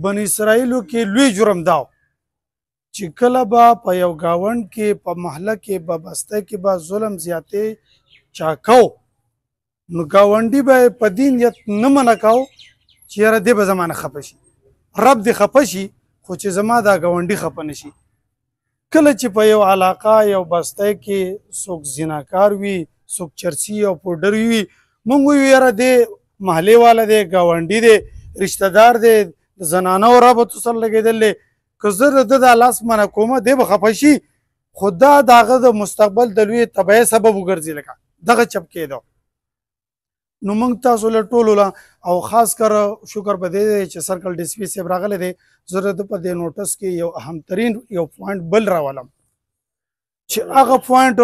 بني اسرائیلو کې لوی جرم داو چې کله به په یو ګاونډ کې په محله کې په بسته کې به ظلم زیاتې چا کو نو ګاونډي به په دین نیت نه منع کوو چې یاره دې به زمانه خفه شي رب دې خفه شي خو چې زما دا ګاونډي خفه نه شي. کله چې په یو علاقه یو بسته کې څوک زناکار وي څوک چرسي او پوډر وي موږ وایو یاره دې محلې والا دی ګاونډي دی رشته دار دی د زنانو رابطو سره لګېدل دی که زه د ده دا لاس منع کومه دی به خفه شي خو دا د هغه د مستقبل د لوی تبعیې سبب وګرځي لکه دغه چپ کېدو. نو موږ تاسو له ټولو له او خاص کر شکر په دې دی چې سرکل ډي سي پي صاحب راغلی دی زه د په دې نوټس کې یو اهمترین یو پوینټ بل راولم چې هغه پوینټ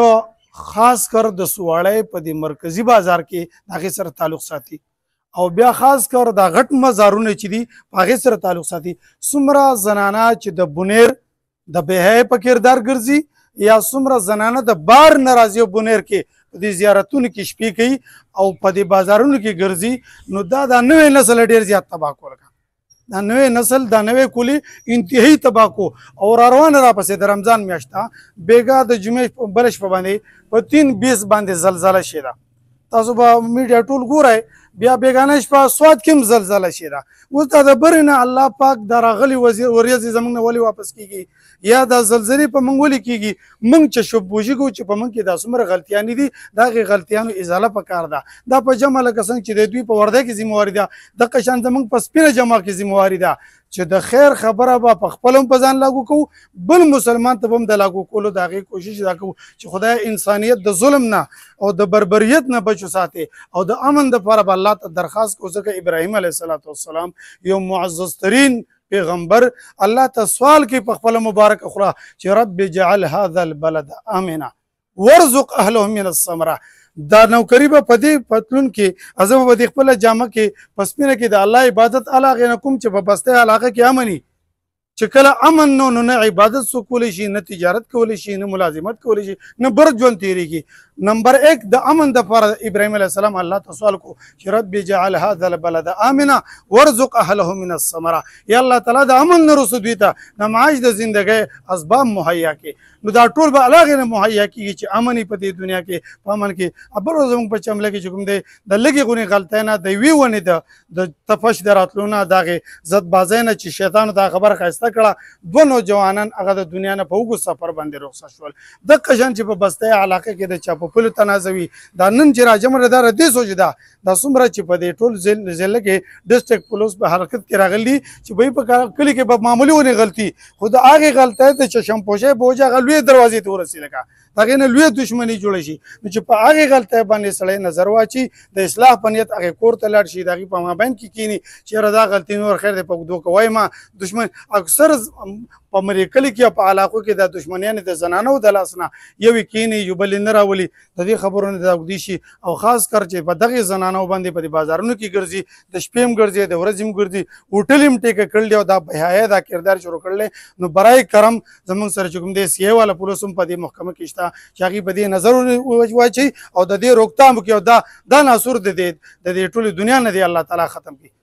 خاص کر د سواړی په دې مرکزي بازار کې د هغې سره تعلق ساتي او بیا خاص کر دا غټ مزارونه چې دي په هغې سره تعلق ساتي. څومره زنانه چې د بنیر د بېحیې په کردار ګرځي یا څومره زنانه د بار نه راځي او بنیر کې په دې زیارتونو کې شپې کوي او په دې بازارونو کې ګرځي نو دا نوی نسل ډېر زیات تباه کول دا نوی نسل دا نوی کولی انتهایی تباه کو او را روانه راپسې د رمضان میاشت ته بېګا د جمعې بله شپه باندې په 3:20 باندې زلزله شوې ده. تاسو به میډیا ټول ګورئ بیا بیګانه شپه سواد کې هم زلزله شوې ده. اوس دا د برې نه الله پاک دا راغلي وریځې زموږ نه ولې واپس کېږي یا دا زلزلې په موږ ولې کېږي موږ چې شبوژي کوو چې په موږ کې دا څومره غلطیانې دي د هغې غلطیانو ازاله پکار ده. دا په جمع لکه څنګه چې د دوی په ورده کې ذمهواري ده دغه شان زموږ په سپینه جمع کې ذمهواري ده چې د خیر خبره به په خپل هم په ځان لاګو کوو بل مسلمان ته به هم د لاګو کولو د هغې کوشش دا کوو چې خدای انسانیت د ظلم نه او د بربریت نه بچو ساتي او د امن دپاره به الله ته درخواست کوو ځکه ابراهیم علیه السلام یو معزز ترین پیغمبر الله ته سوال کوي په خپله مبارکه خوله چې رب اجعل هذا البلد آمنا وارزق اهله من الثمره. دا نوکري به په دې پتلون کې زه به د خپله جامه کې په سپینه کې د الله عبادت الله هغې نه کوم چې په بسته علاقه کې امن وي چې کله امن نو نه عبادت څوک کولی شي نه تجارت کولی شي نه ملازمت کولی شي نه برد ژوند تېرېږي. نمبر 1 د امن دپاره ابراهیم علیه السلام الله ته سوال کو چې رب اجعل هذا البلد آمنا وارزق اهله من الثمره یا الله تعالی د امن نه وروسته دوی ته د معاش د زندګۍ اسباب مهیا کړي نو دا ټول به الله هغې نه مهیا کېږي چې امن په دې دنیا کې په امن کې. بل ورځ زموږ په چمله کې چې کوم دی د لږې غونې غلطۍ نه د یوې ونې د تفش د راتلو نه د هغې ضدبازۍ نه چې شیطانو دا خبره ښایسته کړه دوه نوجوانان هغه د دنیا نه په اوږد سفر باندې رخصت شول. دغه شان چې په بسته علاقه کې د چا په پلو تنازوي دا نن چې راجمع ده د دې سوچ ده دا څومره چې په دې ټول ضلع کې ډسټرکټ پولیس په حرکت کې راغلي چې به په کلي کې به معمولي ونې غلطي خو د هغې غلطۍ د چشمپوشۍ بوج هغه لویې دروازې ته ورسي لکه د هغې نه لویه دښمني جوړه شي نو چې په هغې غلطۍ باندې سړی نظر واچي د اصلاح په نیت هغې کور ته لاړ شي د هغې په مابین کې کښېني چې یاره دا غلطي نور خیر دی په اوږدو که وایم دښمن اکثر په مرې کلي کې او په علاقو کې د دښمنیانې د زنانو د لاس نه یوې کښېني یو بلې نه راولي د دې خبرو نه د اوږدي شي او خاص کر چې په دغې زنانو باندې په دې بازارونو کې ګرځي د شپې هم ګرځي د ورځې هم ګرځي هوټل هم ټیکه کړلی او دا بېحیا دا کردار شروع کړلی نو برای کرم زموږ سره چې کوم دی سی والا پولیس هم په دې محکمه کې شته چې هغې په دې نظر واچوي او د دې روکتام وکړي او دا ناسور د دې ټولې دنیا نه دی الله تعالی ختم کړي.